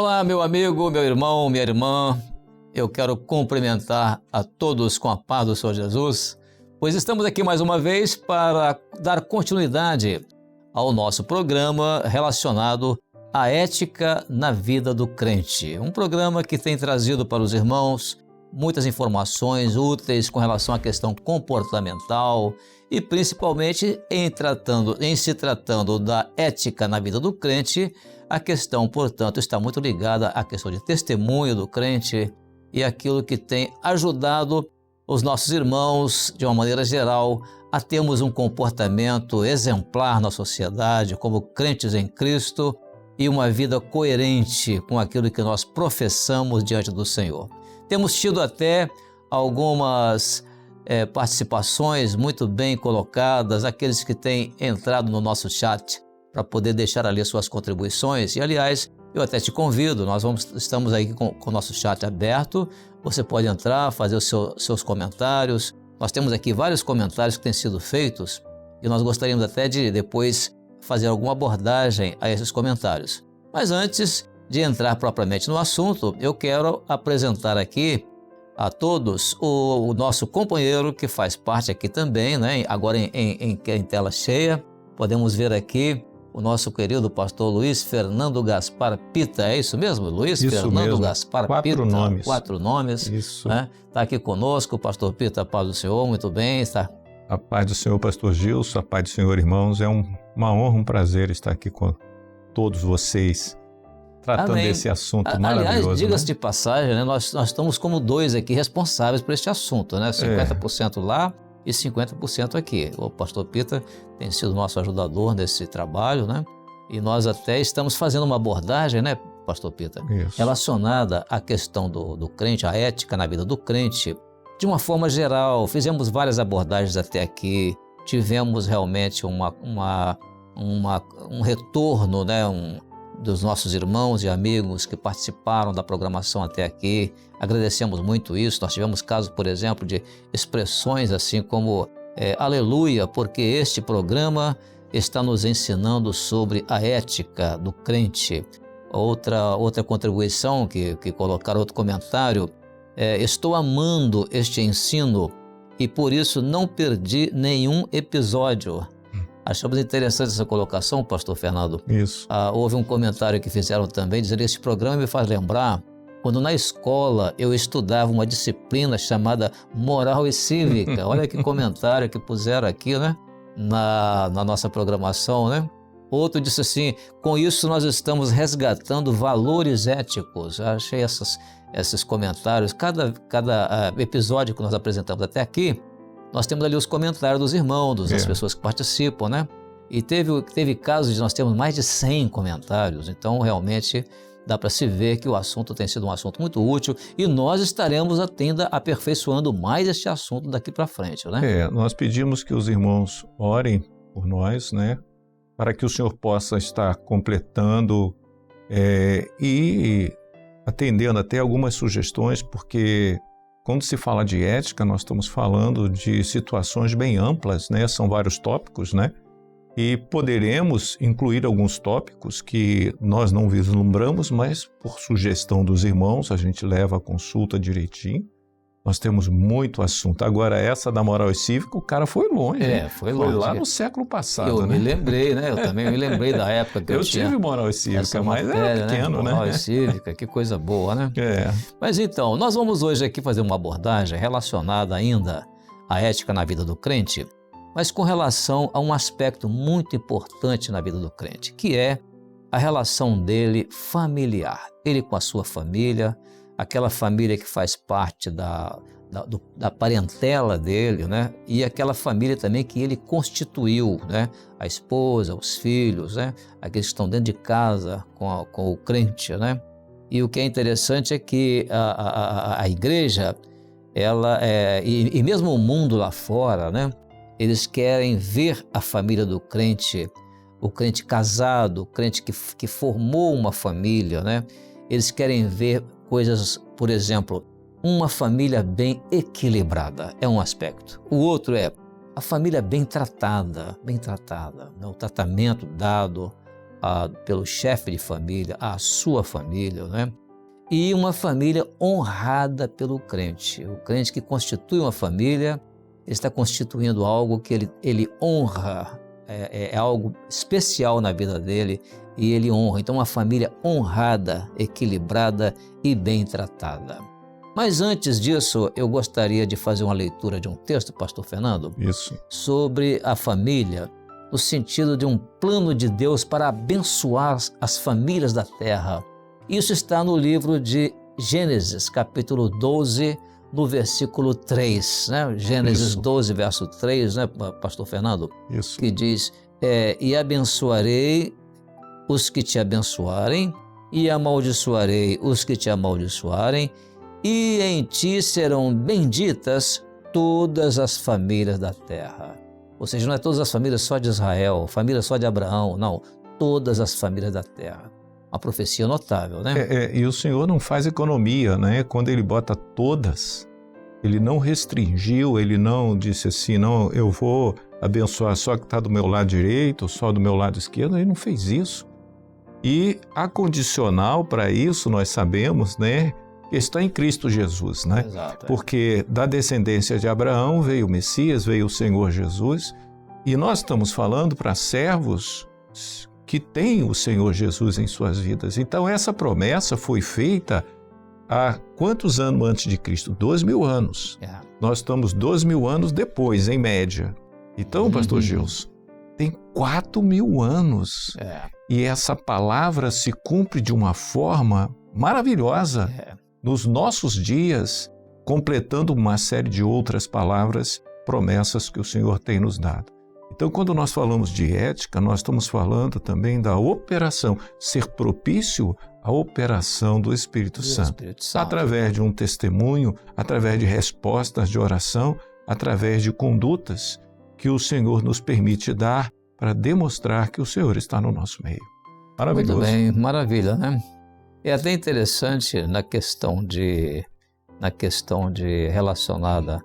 Olá, meu amigo, meu irmão, minha irmã. Eu quero cumprimentar a todos com a paz do Senhor Jesus, pois estamos aqui mais uma vez para dar continuidade ao nosso programa relacionado à ética na vida do crente. Um programa que tem trazido para os irmãos muitas informações úteis com relação à questão comportamental e principalmente em se tratando da ética na vida do crente. A questão, portanto, está muito ligada à questão de testemunho do crente e aquilo que tem ajudado os nossos irmãos, de uma maneira geral, a termos um comportamento exemplar na sociedade, como crentes em Cristo, e uma vida coerente com aquilo que nós professamos diante do Senhor. Temos tido até algumas participações muito bem colocadas, aqueles que têm entrado no nosso chat para poder deixar ali suas contribuições. E, aliás, eu até te convido, estamos aí com o nosso chat aberto, você pode entrar, fazer os seus comentários. Nós temos aqui vários comentários que têm sido feitos e nós gostaríamos até de depois fazer alguma abordagem a esses comentários. Mas antes de entrar propriamente no assunto, eu quero apresentar aqui a todos o nosso companheiro que faz parte aqui também, né? Agora em tela cheia, podemos ver aqui o nosso querido pastor Luiz Fernando Gaspar Pita. É isso mesmo, Luiz? Isso Fernando mesmo. Gaspar Pita. Quatro nomes. Isso. Está aqui conosco o pastor Pita, a paz do Senhor, muito bem. Está... A paz do Senhor, pastor Gilson, a paz do Senhor, irmãos. É uma honra, um prazer estar aqui com todos vocês, tratando desse assunto maravilhoso. Aliás, diga-se né? de passagem, né? Nós estamos como dois aqui responsáveis por este assunto, né? 50% lá e 50% aqui. O pastor Pita tem sido nosso ajudador nesse trabalho, né? E nós até estamos fazendo uma abordagem, né, pastor Pita? Isso. Relacionada à questão do crente, a ética na vida do crente, de uma forma geral. Fizemos várias abordagens até aqui, tivemos realmente um retorno, né, dos nossos irmãos e amigos que participaram da programação até aqui. Agradecemos muito isso. Nós tivemos casos, por exemplo, de expressões assim como aleluia, porque este programa está nos ensinando sobre a ética do crente. Outra contribuição que colocaram, outro comentário, estou amando este ensino e por isso não perdi nenhum episódio. Achamos interessante essa colocação, pastor Fernando. Isso. Houve um comentário que fizeram também, dizendo que esse programa me faz lembrar quando na escola eu estudava uma disciplina chamada Moral e Cívica. Olha que comentário que puseram aqui, né? Na nossa programação, né? Outro disse assim, com isso nós estamos resgatando valores éticos. Eu achei esses comentários. Cada episódio que nós apresentamos até aqui, nós temos ali os comentários dos irmãos, das pessoas que participam, né? E teve casos de nós termos mais de 100 comentários, então realmente dá para se ver que o assunto tem sido um assunto muito útil e nós estaremos ainda aperfeiçoando mais este assunto daqui para frente, né? Nós pedimos que os irmãos orem por nós, né? Para que o Senhor possa estar completando e atendendo até algumas sugestões, porque quando se fala de ética, nós estamos falando de situações bem amplas, né? São vários tópicos, né? E poderemos incluir alguns tópicos que nós não vislumbramos, mas por sugestão dos irmãos, a gente leva a consulta direitinho. Nós temos muito assunto. Agora, essa da moral e cívica, o cara foi longe. Foi longe. Foi lá no século passado, eu me lembrei, né? Eu também me lembrei da época que eu tinha. Eu tive moral e cívica, mas matéria, era pequeno, né? Moral e cívica, que coisa boa, né? Mas então, nós vamos hoje aqui fazer uma abordagem relacionada ainda à ética na vida do crente, mas com relação a um aspecto muito importante na vida do crente, que é a relação dele familiar. Ele com a sua família, aquela família que faz parte da parentela dele, né? E aquela família também que ele constituiu, né? A esposa, os filhos, né? Aqueles que estão dentro de casa com o crente, né? E o que é interessante é que a igreja, ela e mesmo o mundo lá fora, né? Eles querem ver a família do crente, o crente casado, o crente que formou uma família, né? Eles querem ver coisas, por exemplo, uma família bem equilibrada, é um aspecto. O outro é a família bem tratada, né? O tratamento dado pelo chefe de família, a sua família, né? E uma família honrada pelo crente. O crente que constitui uma família, ele está constituindo algo que ele honra, é algo especial na vida dele e ele honra. Então, uma família honrada, equilibrada e bem tratada. Mas antes disso, eu gostaria de fazer uma leitura de um texto, pastor Fernando, Isso. sobre a família, no sentido de um plano de Deus para abençoar as famílias da terra. Isso está no livro de Gênesis, capítulo 12, no versículo 3, né? Gênesis Isso. 12, verso 3, né, pastor Fernando? Isso. Que diz, e abençoarei os que te abençoarem, e amaldiçoarei os que te amaldiçoarem, e em ti serão benditas todas as famílias da terra. Ou seja, não é todas as famílias só de Israel, família só de Abraão, não, todas as famílias da terra. Uma profecia notável, né? E o Senhor não faz economia, né? Quando Ele bota todas, Ele não restringiu, Ele não disse assim, não, eu vou abençoar só que está do meu lado direito, só do meu lado esquerdo. Ele não fez isso. E a condicional para isso, nós sabemos, né? Está em Cristo Jesus, né? Exato. Porque da descendência de Abraão veio o Messias, veio o Senhor Jesus, e nós estamos falando para servos que têm o Senhor Jesus em suas vidas. Então essa promessa foi feita há quantos anos antes de Cristo? 2.000 anos. Nós estamos 2.000 anos depois, em média. Então, pastor Gilson, tem 4.000 anos. E essa palavra se cumpre de uma forma maravilhosa nos nossos dias, completando uma série de outras palavras, promessas que o Senhor tem nos dado. Então, quando nós falamos de ética, nós estamos falando também da operação, ser propício à operação do Espírito Santo, através de um testemunho, através de respostas de oração, através de condutas que o Senhor nos permite dar para demonstrar que o Senhor está no nosso meio. Maravilhoso. Muito bem, maravilha, né? É até interessante na questão de relacionada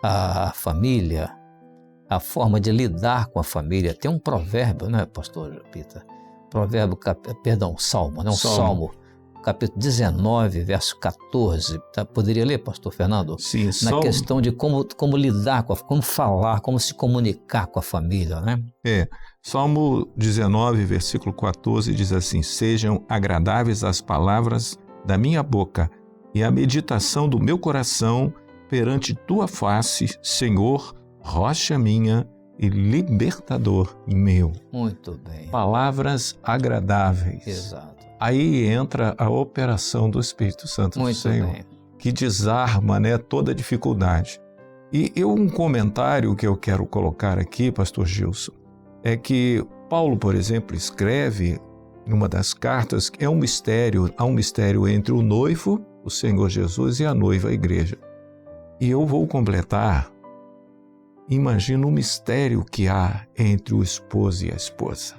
à família, a forma de lidar com a família. Tem um provérbio, né, pastor Pita? Salmo, né? Salmo, capítulo 19, verso 14. Poderia ler, pastor Fernando? Sim, na questão de como lidar, como falar, como se comunicar com a família, né? Salmo 19, versículo 14 diz assim: sejam agradáveis as palavras da minha boca e a meditação do meu coração perante tua face, Senhor, rocha minha e libertador meu. Muito bem. Palavras agradáveis. Exato. Aí entra a operação do Espírito Santo do Senhor, bem. Que desarma, né, toda dificuldade. E um comentário que eu quero colocar aqui, pastor Gilson, é que Paulo, por exemplo, escreve em uma das cartas que há um mistério entre o noivo, o Senhor Jesus, e a noiva, a igreja. E eu vou completar. Imagina o mistério que há entre o esposo e a esposa.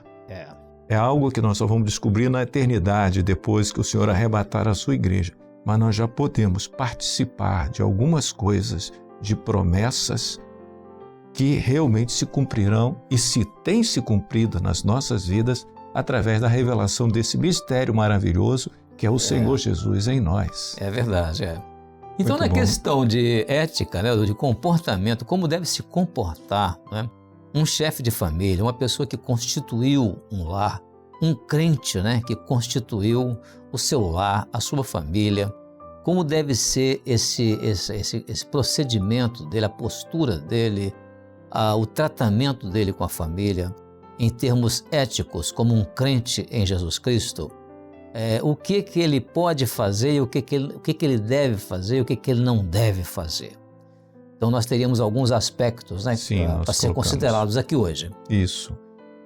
É algo que nós só vamos descobrir na eternidade, depois que o Senhor arrebatar a sua igreja. Mas nós já podemos participar de algumas coisas, de promessas que realmente se cumprirão e se têm se cumprido nas nossas vidas através da revelação desse mistério maravilhoso que é o Senhor Jesus em nós. É verdade, Então, Muito na questão de ética, né, de comportamento, como deve se comportar, né, um chefe de família, uma pessoa que constituiu um lar, um crente, né, que constituiu o seu lar, a sua família, como deve ser esse procedimento dele, a postura dele, o tratamento dele com a família, em termos éticos, como um crente em Jesus Cristo. O que ele pode fazer e o que ele deve fazer e o que ele não deve fazer. Então nós teríamos alguns aspectos, né, para ser considerados aqui hoje. Isso.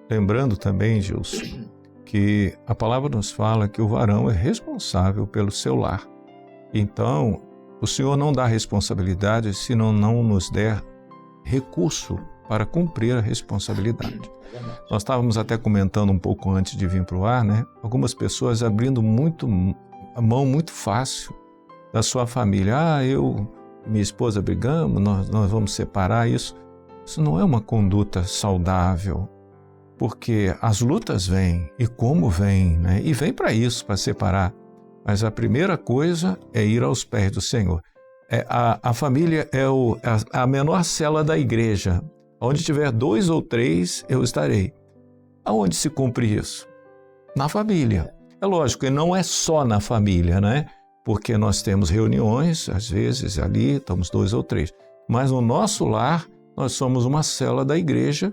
Lembrando também, Gilson, que a palavra nos fala que o varão é responsável pelo seu lar. Então, o Senhor não dá responsabilidade se não nos der recurso para cumprir a responsabilidade. Nós estávamos até comentando um pouco antes de vir para o ar, né? Algumas pessoas abrindo a mão muito fácil da sua família. Eu e minha esposa brigamos, nós vamos separar isso. Isso não é uma conduta saudável. porque as lutas vêm, e como vêm, né? E vem para isso, para separar. Mas a primeira coisa é ir aos pés do Senhor. A família é a menor cela da igreja. Onde tiver 2 ou 3, eu estarei. Aonde se cumpre isso? Na família. É lógico, e não é só na família, né? Porque nós temos reuniões, às vezes ali estamos 2 ou 3. Mas no nosso lar, nós somos uma cela da igreja,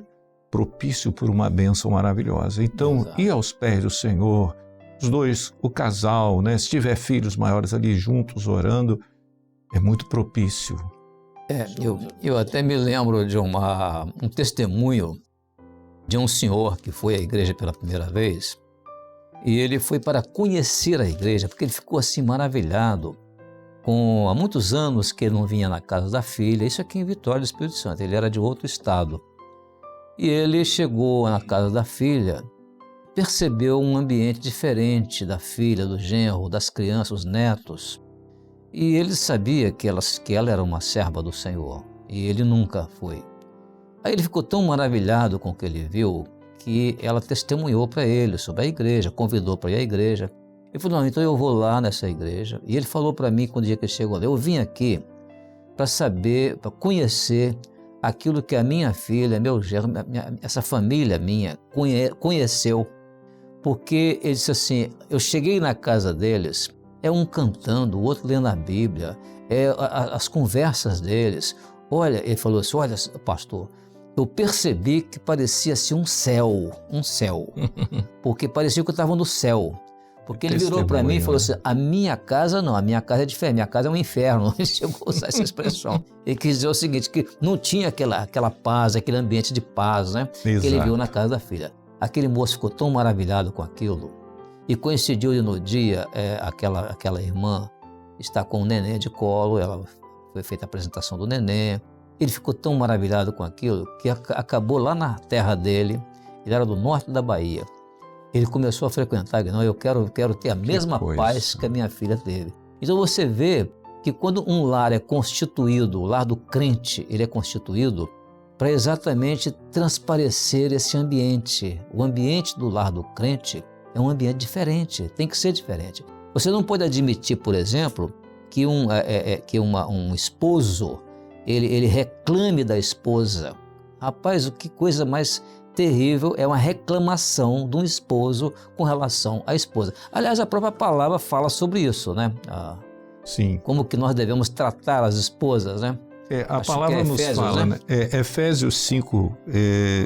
propício por uma bênção maravilhosa. Então, Exato. ir aos pés do Senhor, os dois, o casal, né? Se tiver filhos maiores ali juntos orando, é muito propício. Eu até me lembro de um testemunho de um senhor que foi à igreja pela primeira vez, e ele foi para conhecer a igreja, porque ele ficou assim maravilhado há muitos anos que ele não vinha na casa da filha, isso aqui em Vitória do Espírito Santo, ele era de outro estado. E ele chegou na casa da filha, percebeu um ambiente diferente da filha, do genro, das crianças, os netos. E ele sabia que ela era uma serva do Senhor, e ele nunca foi. Aí ele ficou tão maravilhado com o que ele viu, que ela testemunhou para ele sobre a igreja, convidou para ir à igreja. Ele falou, não, então eu vou lá nessa igreja. E ele falou para mim, quando o dia que ele chegou lá, eu vim aqui para saber, para conhecer aquilo que a minha filha, meu genro, essa família minha conheceu. Porque ele disse assim, eu cheguei na casa deles, é um cantando, o outro lendo a Bíblia, as conversas deles. Olha, ele falou assim, olha, pastor, eu percebi que parecia assim um céu, porque parecia que eu estava no céu. Porque ele virou para mim e falou assim, a minha casa não, a minha casa é diferente, minha casa é um inferno. Ele chegou a usar essa expressão. Ele quis dizer o seguinte, que não tinha aquela paz, aquele ambiente de paz, né? Exato. Que ele viu na casa da filha. Aquele moço ficou tão maravilhado com aquilo, e coincidiu no dia, aquela irmã está com o neném de colo, ela foi feita a apresentação do neném. Ele ficou tão maravilhado com aquilo que acabou lá na terra dele, ele era do norte da Bahia. Ele começou a frequentar, não, eu quero ter a mesma paz que a minha filha teve. Então você vê que quando um lar é constituído, o lar do crente, ele é constituído para exatamente transparecer esse ambiente. O ambiente do lar do crente é um ambiente diferente, tem que ser diferente. Você não pode admitir, por exemplo, que um esposo ele reclame da esposa. Rapaz, que coisa mais terrível é uma reclamação de um esposo com relação à esposa. Aliás, a própria palavra fala sobre isso, né? Sim. Como que nós devemos tratar as esposas, né? A palavra nos fala, né? Efésios 5,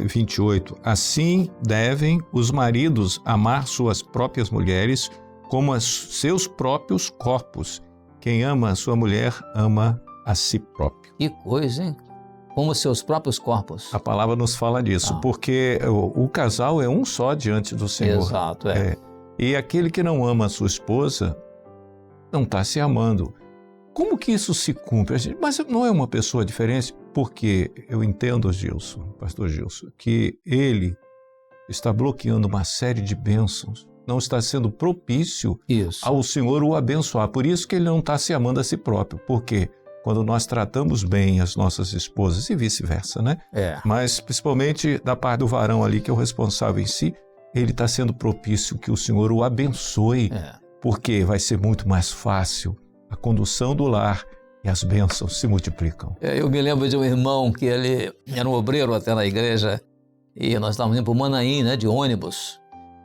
28. Assim devem os maridos amar suas próprias mulheres como seus próprios corpos. Quem ama a sua mulher, ama a si próprio. Que coisa, hein? Como seus próprios corpos. A palavra nos fala disso, porque o casal é um só diante do Senhor. Exato, E aquele que não ama a sua esposa não está se amando. Como que isso se cumpre? Mas não é uma pessoa diferente? Porque eu entendo, Gilson, pastor Gilson, que ele está bloqueando uma série de bênçãos, não está sendo propício ao Senhor o abençoar. Por isso que ele não está se amando a si próprio. Por quê? Quando nós tratamos bem as nossas esposas e vice-versa, né? Mas principalmente da parte do varão ali, que é o responsável em si, ele está sendo propício que o Senhor o abençoe, porque vai ser muito mais fácil a condução do lar e as bênçãos se multiplicam. Eu me lembro de um irmão que ele era um obreiro até na igreja, e nós estávamos indo para o Manaim, né, de ônibus.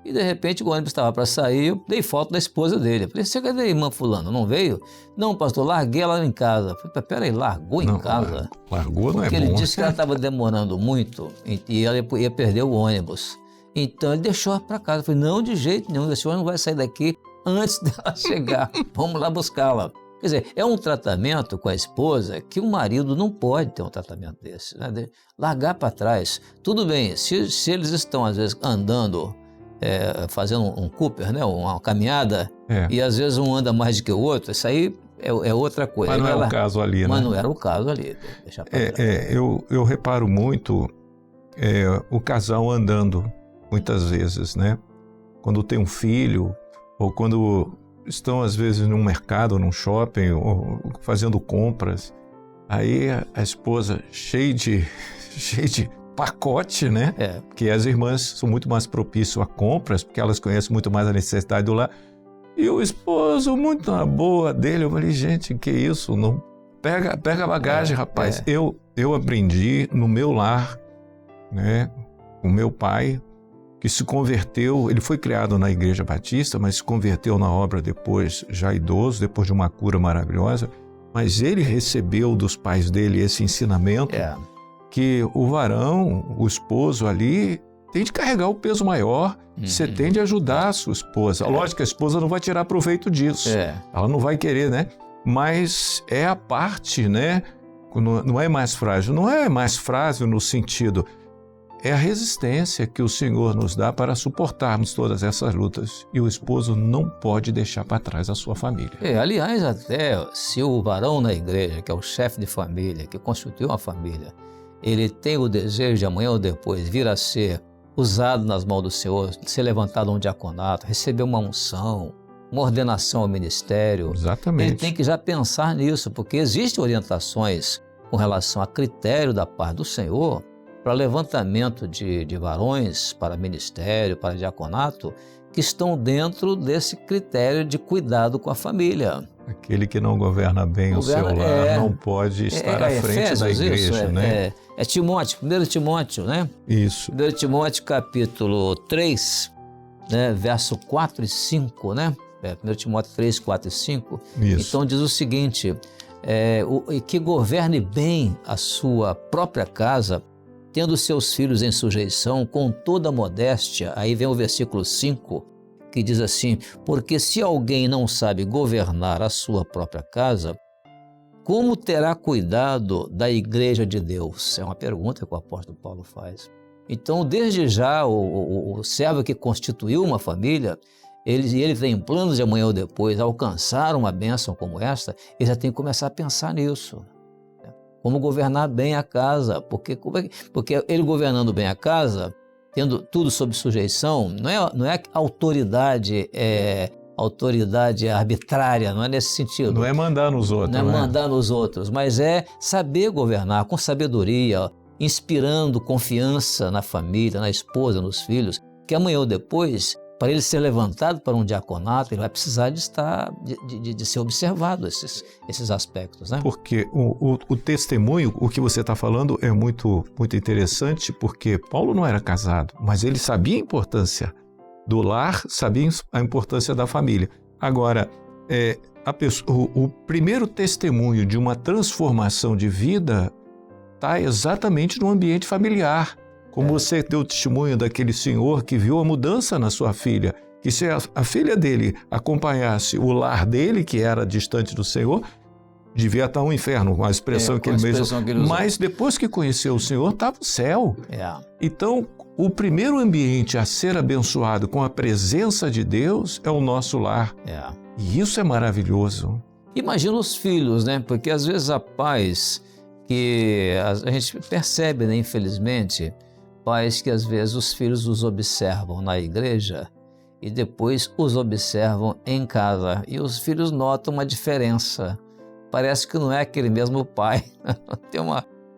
E de repente o ônibus estava para sair, eu dei foto da esposa dele. Eu falei, você cadê a irmã fulano? Não veio? Não, pastor, larguei ela em casa. Eu falei, peraí, largou em casa? Largou não é bom. Porque ele disse que ela estava demorando muito e ela ia perder o ônibus. Então ele deixou para casa. Eu falei, não, de jeito nenhum, esse ônibus vai sair daqui antes dela chegar. Vamos lá buscá-la. Quer dizer, é um tratamento com a esposa que o marido não pode ter um tratamento desse, né? De largar para trás. Tudo bem, se eles estão às vezes andando, fazendo um Cooper, né? Uma caminhada, e às vezes um anda mais do que o outro, isso aí é outra coisa. Mas não é o caso ali, né? Mas não era o caso ali. Deixar pra trás. Eu reparo muito o casal andando, muitas vezes, né? Quando tem um filho, ou quando estão às vezes num mercado, num shopping, ou fazendo compras, aí a esposa cheia de pacote, né? Porque as irmãs são muito mais propícias a compras, porque elas conhecem muito mais a necessidade do lar. E o esposo, muito na boa dele, eu falei, gente, que isso? Não pega a bagagem, rapaz. Eu aprendi no meu lar, né? O meu pai, que se converteu, ele foi criado na Igreja Batista, mas se converteu na obra depois, já idoso, depois de uma cura maravilhosa. Mas ele recebeu dos pais dele esse ensinamento que o varão, o esposo ali, tem de carregar o peso maior, você tem de ajudar a sua esposa. Lógico que a esposa não vai tirar proveito disso, ela não vai querer, né? Mas é a parte, né? Não é mais frágil, não é mais frágil no sentido, é a resistência que o Senhor nos dá para suportarmos todas essas lutas. E o esposo não pode deixar para trás a sua família. Aliás, até se o varão na igreja, que é o chefe de família, que constituiu uma família, ele tem o desejo de amanhã ou depois vir a ser usado nas mãos do Senhor, ser levantado a um diaconato, receber uma unção, uma ordenação ao ministério. Exatamente. Ele tem que já pensar nisso, porque existem orientações com relação a critério da parte do Senhor para levantamento de varões para ministério, para diaconato, que estão dentro desse critério de cuidado com a família. Aquele que não governa bem o seu lar não pode estar à frente Efésios, da igreja, né? É Timóteo, 1 Timóteo, né? Isso. 1 Timóteo capítulo 3, né? Verso 4 e 5, né? 1 Timóteo 3, 4 e 5. Isso. Então diz o seguinte, que governe bem a sua própria casa, tendo seus filhos em sujeição com toda modéstia. Aí vem o versículo 5, que diz assim, porque se alguém não sabe governar a sua própria casa, como terá cuidado da igreja de Deus? É uma pergunta que o apóstolo Paulo faz. Então, desde já, o servo que constituiu uma família, ele tem planos de amanhã ou depois alcançar uma bênção como esta, ele já tem que começar a pensar nisso. Como governar bem a casa, porque ele governando bem a casa, tendo tudo sob sujeição, não é autoridade, autoridade arbitrária, não é nesse sentido. Não é mandar nos outros. Não é mandar nos outros, mas é saber governar com sabedoria, inspirando confiança na família, na esposa, nos filhos, que amanhã ou depois, para ele ser levantado para um diaconato, ele vai precisar de ser observado esses aspectos, né? Porque o testemunho, o que você está falando é muito, muito interessante, porque Paulo não era casado, mas ele sabia a importância do lar, sabia a importância da família. Agora, o primeiro testemunho de uma transformação de vida está exatamente no ambiente familiar. Como você deu testemunho daquele senhor que viu a mudança na sua filha, que se a filha dele acompanhasse o lar dele, que era distante do Senhor, devia estar um inferno, com a expressão que ele mesmo... Mas depois que conheceu o Senhor, estava o céu. Então, o primeiro ambiente a ser abençoado com a presença de Deus é o nosso lar. E isso é maravilhoso. Imagina os filhos, né? Porque às vezes há pais que a gente percebe, né, infelizmente, pais que às vezes os filhos os observam na igreja e depois os observam em casa. E os filhos notam uma diferença. Parece que não é aquele mesmo pai.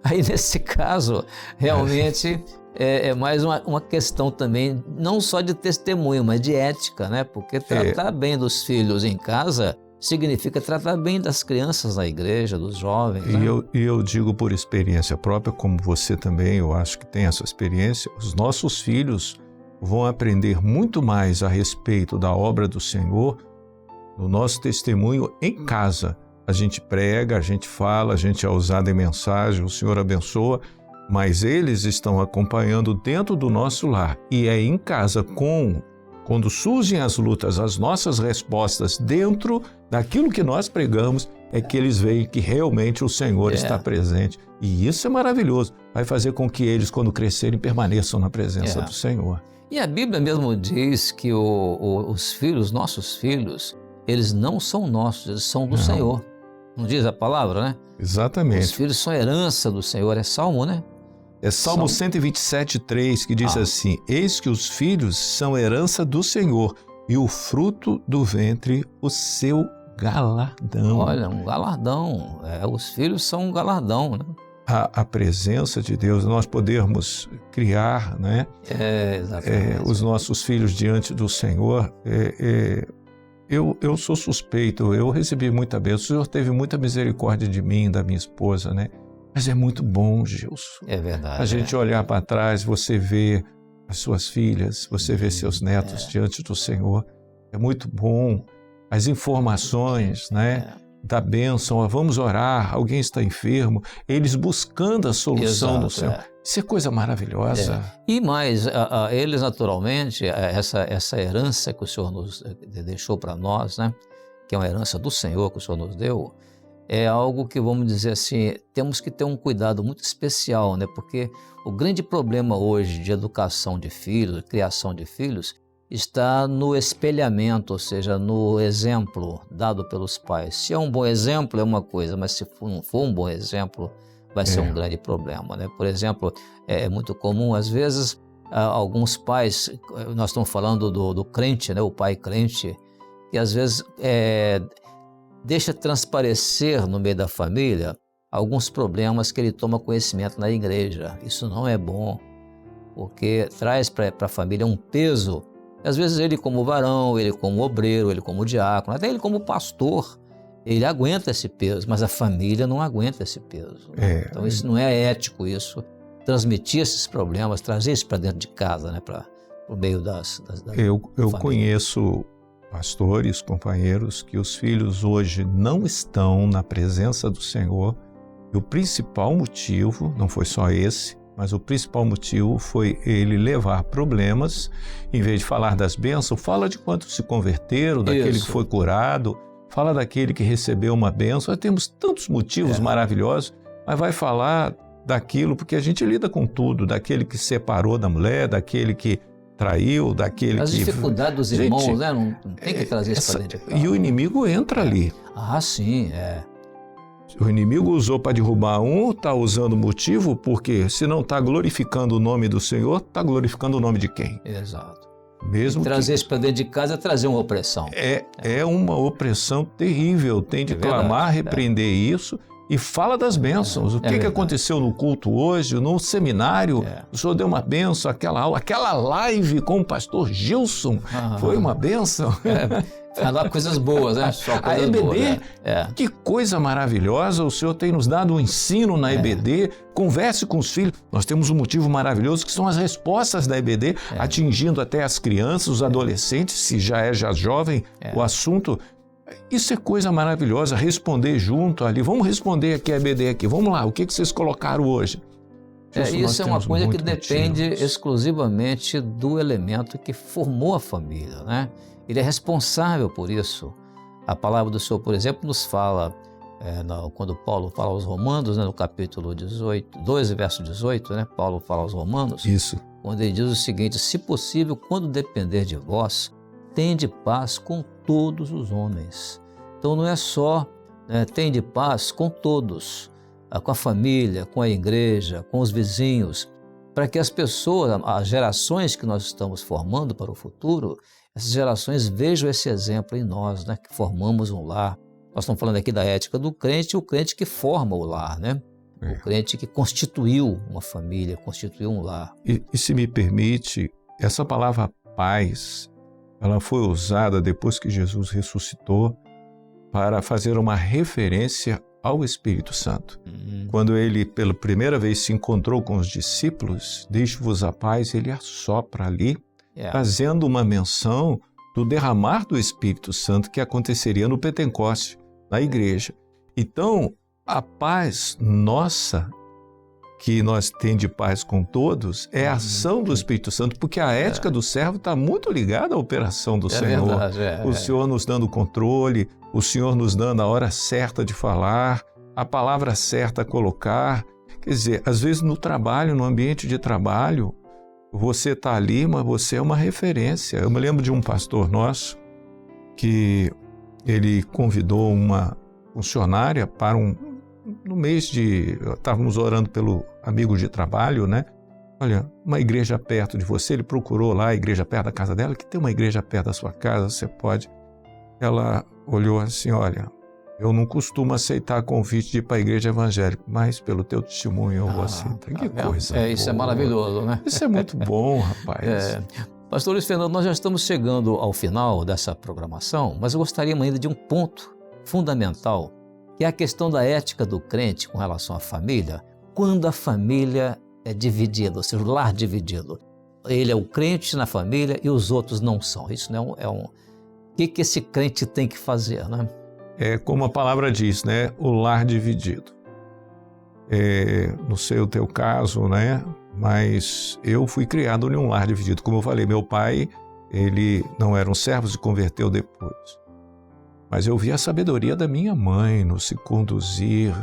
Aí nesse caso, realmente é mais uma questão também, não só de testemunho, mas de ética, né? Porque tratar bem dos filhos em casa significa tratar bem das crianças na igreja, dos jovens. Né? E eu digo por experiência própria, como você também, eu acho que tem essa experiência, os nossos filhos vão aprender muito mais a respeito da obra do Senhor no nosso testemunho em casa. A gente prega, a gente fala, a gente é usado em mensagem, o Senhor abençoa, mas eles estão acompanhando dentro do nosso lar. E é em casa, quando surgem as lutas, as nossas respostas dentro daquilo que nós pregamos, é que eles veem que realmente o Senhor está presente. E isso é maravilhoso. Vai fazer com que eles, quando crescerem, permaneçam na presença do Senhor. E a Bíblia mesmo diz que os filhos, nossos filhos, eles não são nossos, eles são do Senhor. Não diz a palavra, né? Exatamente. Os filhos são herança do Senhor, é Salmo, né? É Salmo 127:3 que diz assim: eis que os filhos são herança do Senhor e o fruto do ventre o seu galardão. Olha, um galardão. Os filhos são um galardão, né? a presença de Deus, nós podermos criar, né, os nossos filhos diante do Senhor. Eu sou suspeito, eu recebi muita bênção, o Senhor teve muita misericórdia de mim, da minha esposa, né? Mas é muito bom, Gilson. É verdade. A gente olhar para trás, você vê as suas filhas, você vê seus netos diante do Senhor. É muito bom. As informações, né? Da bênção, vamos orar, alguém está enfermo, eles buscando a solução do Senhor. Isso é coisa maravilhosa. E mais, eles naturalmente, essa herança que o Senhor nos deixou para nós, né, que é uma herança do Senhor que o Senhor nos deu, é algo que, vamos dizer assim, temos que ter um cuidado muito especial, né, porque o grande problema hoje de educação de filhos, criação de filhos, está no espelhamento, ou seja, no exemplo dado pelos pais. Se é um bom exemplo é uma coisa, mas se não for um bom exemplo, vai ser um grande problema, né? Por exemplo, é muito comum, às vezes, alguns pais, nós estamos falando do crente, né? O pai crente, que às vezes deixa transparecer no meio da família alguns problemas que ele toma conhecimento na igreja. Isso não é bom, porque traz para a família um peso. Às vezes ele como varão, ele como obreiro, ele como diácono, até ele como pastor, ele aguenta esse peso, mas a família não aguenta esse peso. Então isso não é ético, isso. Transmitir esses problemas, trazer isso para dentro de casa, né, para o meio das Eu conheço pastores, companheiros, que os filhos hoje não estão na presença do Senhor, e o principal motivo, não foi só esse, mas o principal motivo foi ele levar problemas, em vez de falar das bênçãos, fala de quantos se converteram, daquele que foi curado, fala daquele que recebeu uma bênção. Nós temos tantos motivos maravilhosos, mas vai falar daquilo, porque a gente lida com tudo, daquele que separou da mulher, daquele que traiu, daquele As que... As dificuldades dos irmãos, né? Não tem que trazer isso para dentro de casa. E o inimigo entra ali. Ah, sim, O inimigo usou para derrubar um, está usando motivo, porque se não está glorificando o nome do Senhor, está glorificando o nome de quem? Exato. Mesmo trazer isso para dentro de casa é trazer uma opressão. É uma opressão terrível. Tem de clamar, repreender isso e fala das bênçãos. O que aconteceu no culto hoje, no seminário? O senhor deu uma bênção, aquela aula, aquela live com o pastor Gilson, foi uma bênção. Falar coisas boas, né? Só coisas a EBD, boas, né? Que coisa maravilhosa, o Senhor tem nos dado um ensino na EBD, converse com os filhos. Nós temos um motivo maravilhoso que são as respostas da EBD, atingindo até as crianças, os adolescentes, se já é jovem o assunto. Isso é coisa maravilhosa, responder junto ali. Vamos responder aqui a EBD aqui, vamos lá, o que vocês colocaram hoje? Isso é uma coisa que depende exclusivamente do elemento que formou a família, né? Ele é responsável por isso. A palavra do Senhor, por exemplo, nos fala, quando Paulo fala aos Romanos, né, no capítulo 18, 12, verso 18, né, Paulo fala aos Romanos, quando ele diz o seguinte: se possível, quando depender de vós, tende paz com todos os homens. Então não é só tende paz com todos, com a família, com a igreja, com os vizinhos, para que as pessoas, as gerações que nós estamos formando para o futuro, essas gerações vejam esse exemplo em nós, né, que formamos um lar. Nós estamos falando aqui da ética do crente, o crente que forma o lar, né? O crente que constituiu uma família, constituiu um lar. E se me permite, essa palavra paz, ela foi usada depois que Jesus ressuscitou para fazer uma referência ao Espírito Santo. Quando ele, pela primeira vez, se encontrou com os discípulos, deixe-vos a paz, ele assopra ali, fazendo uma menção do derramar do Espírito Santo que aconteceria no Pentecoste, na igreja. Então, a paz nossa, que nós temos de paz com todos, é a ação do Espírito Santo, porque a ética do servo está muito ligada à operação do Senhor. Verdade, o Senhor nos dando controle, o Senhor nos dando a hora certa de falar, a palavra certa a colocar. Quer dizer, às vezes no trabalho, no ambiente de trabalho, você está ali, mas você é uma referência. Eu me lembro de um pastor nosso que ele convidou uma funcionária para no mês de... Estávamos orando pelo amigo de trabalho, né? Olha, uma igreja perto de você. Ele procurou lá a igreja perto da casa dela, que tem uma igreja perto da sua casa, você pode... Ela olhou assim, olha, Eu não costumo aceitar convite de ir para a igreja evangélica, mas pelo teu testemunho eu vou aceitar. Que coisa Isso boa. é maravilhoso, né? Isso é muito bom, rapaz. Pastor Luiz Fernando, nós já estamos chegando ao final dessa programação, mas eu gostaria ainda de um ponto fundamental, que é a questão da ética do crente com relação à família, quando a família é dividida, ou seja, o lar dividido. Ele é o crente na família e os outros não são. Isso não é um... O que esse crente tem que fazer, né? É como a palavra diz, né? O lar dividido. Não sei o teu caso, né? Mas eu fui criado em um lar dividido. Como eu falei, meu pai, ele não era um servo, se converteu depois. Mas eu vi a sabedoria da minha mãe no se conduzir,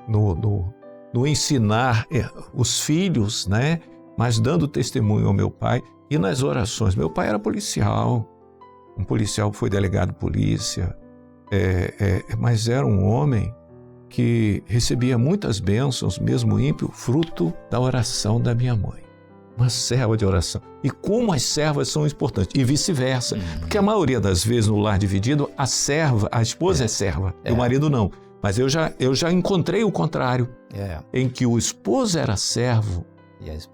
no ensinar os filhos, né? Mas dando testemunho ao meu pai e nas orações. Meu pai era policial, um policial que foi delegado de polícia, mas era um homem que recebia muitas bênçãos, mesmo ímpio, fruto da oração da minha mãe. Uma serva de oração. E como as servas são importantes, e vice-versa. Porque a maioria das vezes no lar dividido, a esposa é serva, e o marido não. Mas eu já encontrei o contrário, em que o esposo era servo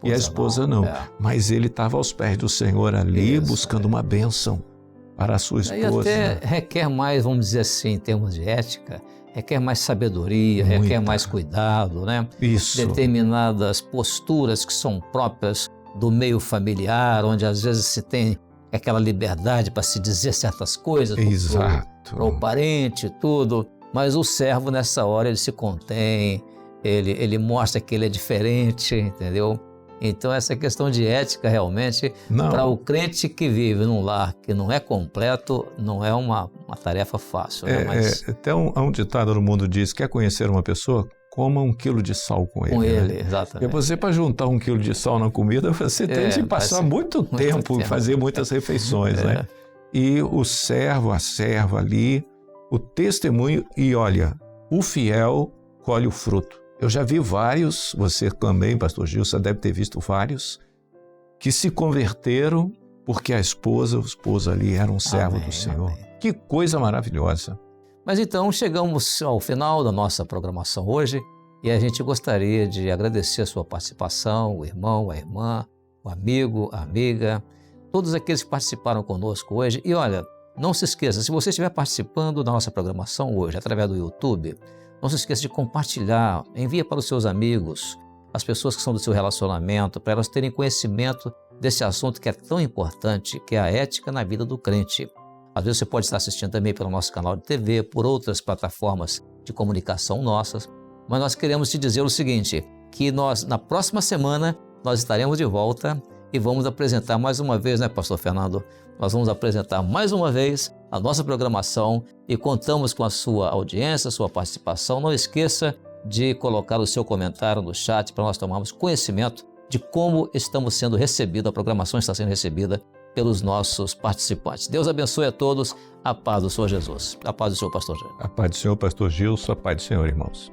e a esposa não. Mas ele estava aos pés do Senhor ali, buscando uma bênção para a sua esposa. E até requer mais, vamos dizer assim, em termos de ética, requer mais sabedoria, requer mais cuidado, né? Isso. Determinadas posturas que são próprias do meio familiar, onde às vezes se tem aquela liberdade para se dizer certas coisas para o parente e tudo, mas o servo nessa hora ele se contém, ele mostra que ele é diferente, entendeu? Então essa questão de ética realmente, para o crente que vive num lar que não é completo, não é uma tarefa fácil. Né? Até um ditado no mundo diz, quer conhecer uma pessoa? Coma 1 quilo de sal com ele. Né? Exatamente. Porque você, para juntar 1 quilo de sal na comida, você tem que passar muito tempo e fazer muitas refeições, né? E o servo, a serva ali, o testemunho, e olha, o fiel colhe o fruto. Eu já vi vários, você também, pastor Gilson, deve ter visto vários, que se converteram porque o esposo ali era um servo do Senhor. Amém. Que coisa maravilhosa. Mas então chegamos ao final da nossa programação hoje e a gente gostaria de agradecer a sua participação, o irmão, a irmã, o amigo, a amiga, todos aqueles que participaram conosco hoje. E olha, não se esqueça, se você estiver participando da nossa programação hoje através do YouTube, não se esqueça de compartilhar, envia para os seus amigos, as pessoas que são do seu relacionamento, para elas terem conhecimento desse assunto que é tão importante, que é a ética na vida do crente. Às vezes você pode estar assistindo também pelo nosso canal de TV, por outras plataformas de comunicação nossas, mas nós queremos te dizer o seguinte, que na próxima semana, nós estaremos de volta e vamos apresentar mais uma vez, né, pastor Fernando? Nós vamos apresentar mais uma vez a nossa programação e contamos com a sua audiência, a sua participação. Não esqueça de colocar o seu comentário no chat para nós tomarmos conhecimento de como estamos sendo recebidos, a programação está sendo recebida pelos nossos participantes. Deus abençoe a todos, a paz do Senhor Jesus. A paz do Senhor, pastor Gilson. A paz do Senhor, pastor Gilson, a paz do Senhor, irmãos.